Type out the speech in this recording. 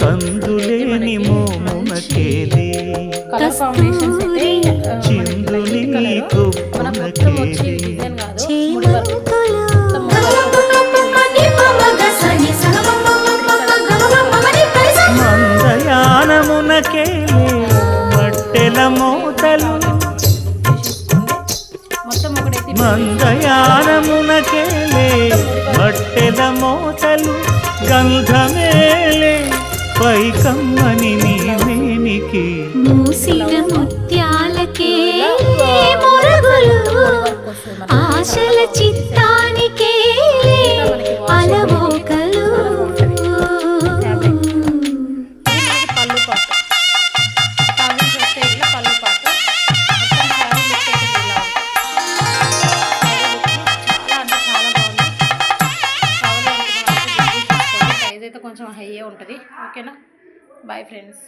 కందులేని మోమునకేలే చిందుని కొప్పునకేలే మందయానమునకేలే మట్టెల మోతలు మందయానమునకేలే మట్టెల మోతలు గంధమేలే పైకమ్మని నీవేనికి మూసిన ముత్యాలకే మొరగులు ఆశల చిత్తానికే అలవోకలు కొంచెం హై ఉంటుంది. ఓకేనా, బాయ్ ఫ్రెండ్స్.